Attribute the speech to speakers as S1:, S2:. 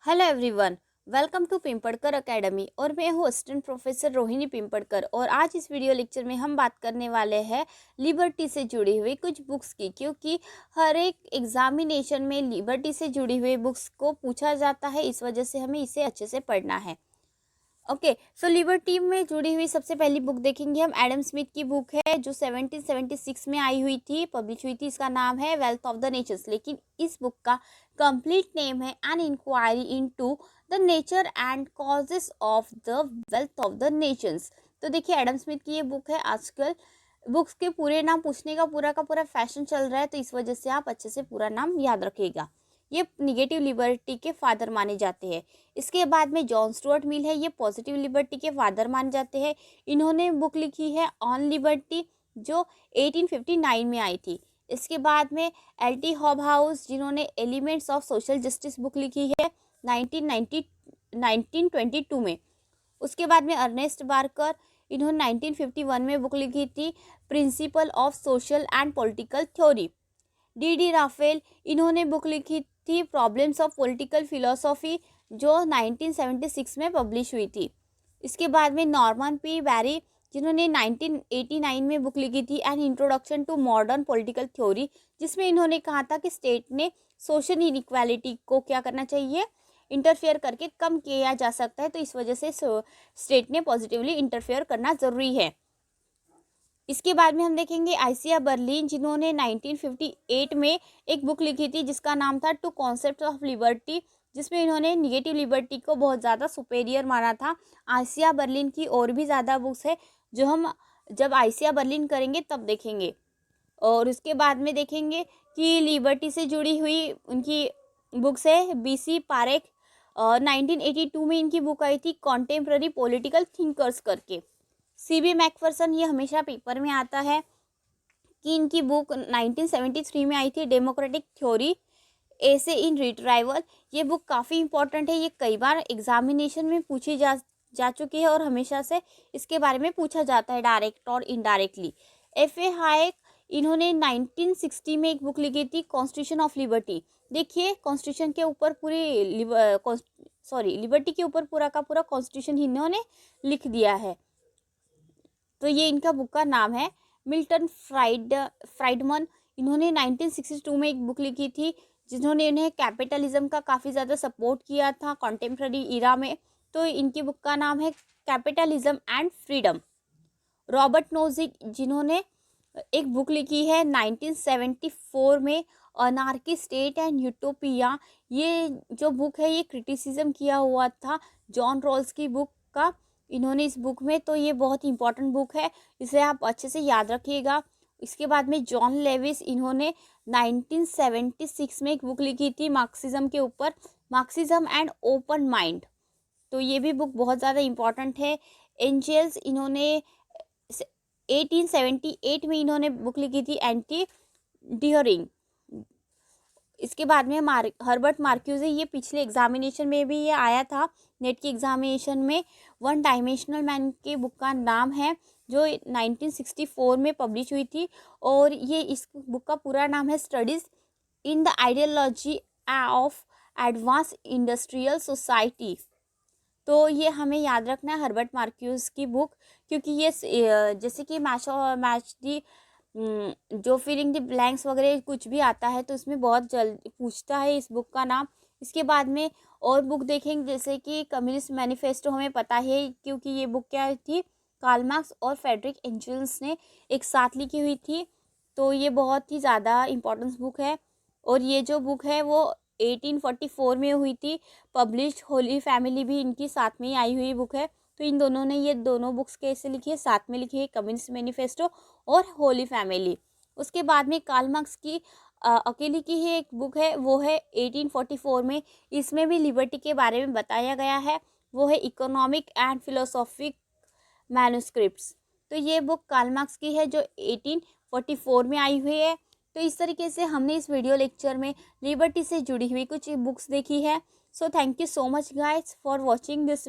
S1: Hello everyone, welcome to Pimpadkar academy. और मैं हूँ असिस्टेंट प्रोफेसर रोहिणी पिंपड़कर। और आज इस वीडियो लेक्चर में हम बात करने वाले हैं लिबर्टी से जुड़ी हुई कुछ बुक्स की, क्योंकि हर एक एग्जामिनेशन में लिबर्टी से जुड़ी हुई बुक्स को पूछा जाता है। इस वजह से हमें इसे अच्छे से पढ़ना है। ओके, सो लिबर्टी में जुड़ी हुई सबसे पहली बुक देखेंगे हम। एडम स्मिथ की बुक है जो 1776 में आई हुई थी, पब्लिश हुई थी। इसका नाम है वेल्थ ऑफ द नेशंस, लेकिन इस बुक का कंप्लीट नेम है an inquiry into the nature and causes of the wealth of the nations. तो देखिए, एडम स्मिथ की ये बुक है। आजकल बुक्स के पूरे नाम पूछने का पूरा फैशन चल रहा है, तो इस वजह से आप अच्छे से पूरा नाम याद रखिएगा। ये निगेटिव लिबर्टी के फादर माने जाते हैं। इसके बाद में जॉन स्टुअर्ट मिल है, ये पॉजिटिव लिबर्टी के फादर माने जाते हैं। इन्होंने बुक लिखी है ऑन लिबर्टी जो 1859 में आई थी। इसके बाद में एल.टी. हॉबहाउस, जिन्होंने elements of social justice book लिखी है 1922 में। उसके बाद में अर्नेस्ट बार्कर, इन्होंने 1951 में बुक लिखी थी principle of social and political theory. D Raphael, इन्होंने बुक लिखी थी प्रॉब्लम्स ऑफ पॉलिटिकल फिलोसॉफी जो 1976 में पब्लिश हुई थी। इसके बाद में नॉर्मन पी बैरी, जिन्होंने 1989 में बुक लिखी थी an introduction to modern political theory, जिसमें इन्होंने कहा था कि स्टेट ने सोशल इनइक्वालिटी को क्या करना चाहिए, इंटरफेयर करके कम किया जा सकता है। तो इस वजह से स्टेट ने पॉजिटिवली इंटरफेयर करना ज़रूरी है। इसके बाद में हम देखेंगे आइसिया बर्लिन, जिन्होंने 1958 में एक बुक लिखी थी जिसका नाम था टू कॉन्सेप्ट ऑफ लिबर्टी, जिसमें इन्होंने निगेटिव लिबर्टी को बहुत ज़्यादा सुपेरियर माना था। आइसिया बर्लिन की और भी ज़्यादा बुक्स है जो हम जब आइसिया बर्लिन करेंगे तब देखेंगे। और उसके बाद में देखेंगे कि लिबर्टी से जुड़ी हुई उनकी बुक्स है बीसी पारेख। 1982 में इनकी बुक आई थी कॉन्टेम्प्ररी पॉलिटिकल थिंकर्स करके। सीबी मैकफरसन, ये हमेशा पेपर में आता है कि इनकी बुक 1973 में आई थी डेमोक्रेटिक थ्योरी ऐसे इन रिट्राइवल। ये बुक काफ़ी इंपॉर्टेंट है, ये कई बार एग्जामिनेशन में पूछी जा चुकी है और हमेशा से इसके बारे में पूछा जाता है डायरेक्ट और इनडायरेक्टली। एफ.ए. हायक, इन्होंने 1960 में एक बुक लिखी थी कॉन्स्टिट्यूशन ऑफ लिबर्टी। देखिए, कॉन्स्टिट्यूशन के ऊपर लिबर्टी के ऊपर पूरा का पूरा कॉन्स्टिट्यूशन इन्होंने लिख दिया है। तो ये इनका बुक का नाम है। मिल्टन फ्राइडमन, इन्होंने 1962 में एक बुक लिखी थी जिन्होंने इन्हें कैपिटलिज्म का काफ़ी ज़्यादा सपोर्ट किया था कॉन्टेम्प्ररी इरा में। तो इनकी बुक का नाम है capitalism and freedom. Robert Nozick, जिन्होंने एक बुक लिखी है 1974 में अनार्की स्टेट एंड यूटोपिया। ये जो बुक है ये क्रिटिसिज्म किया हुआ था जॉन रॉल्स की बुक का इन्होंने इस बुक में। तो ये बहुत इंपॉर्टेंट बुक है, इसे आप अच्छे से याद रखिएगा। इसके बाद में जॉन लेविस, इन्होंने 1976 में एक बुक लिखी थी मार्क्सिज्म के ऊपर, मार्क्सिज्म एंड ओपन माइंड। तो ये भी बुक बहुत ज़्यादा इंपॉर्टेंट है। एंजेल्स, इन्होंने 1878 में इन्होंने बुक लिखी थी एंटी डिहरिंग। इसके बाद में हर्बर्ट मार्क्यूज, ये पिछले एग्जामिनेशन में भी ये आया था नेट की एग्जामिनेशन में। वन डायमेंशनल मैन के बुक का नाम है जो 1964 में पब्लिश हुई थी। और ये इस बुक का पूरा नाम है studies in the ideology of advance industrial society. तो ये हमें याद रखना है हर्बर्ट मार्क्यूज की बुक, क्योंकि ये जैसे कि मैच दी जो फिलिंग द ब्लैंक्स वगैरह कुछ भी आता है तो इसमें बहुत जल्द पूछता है इस बुक का नाम। इसके बाद में और बुक देखेंगे जैसे कि कम्युनिस्ट मैनिफेस्टो, हमें पता है क्योंकि ये बुक क्या थी, कार्ल मार्क्स और फ्रेडरिक एंजल्स ने एक साथ लिखी हुई थी। तो ये बहुत ही ज़्यादा इम्पोर्टेंस बुक है। और ये जो बुक है वो 1844 में हुई थी पब्लिश। होली फैमिली भी इनकी साथ में ही आई हुई बुक है। तो इन दोनों ने ये दोनों बुक्स कैसे लिखी है, साथ में लिखी है, कम्युनिस्ट मैनिफेस्टो और होली फैमिली। उसके बाद में कार्ल मार्क्स की अकेली की ही एक बुक है, वो है 1844 में। इसमें भी लिबर्टी के बारे में बताया गया है, वो है इकोनॉमिक एंड फिलोसॉफिक मैन्युस्क्रिप्ट्स। तो ये बुक कार्ल मार्क्स की है जो 1844 में आई हुई है। तो इस तरीके से हमने इस वीडियो लेक्चर में लिबर्टी से जुड़ी हुई कुछ बुक्स देखी है। So thank you so much guys for watching this.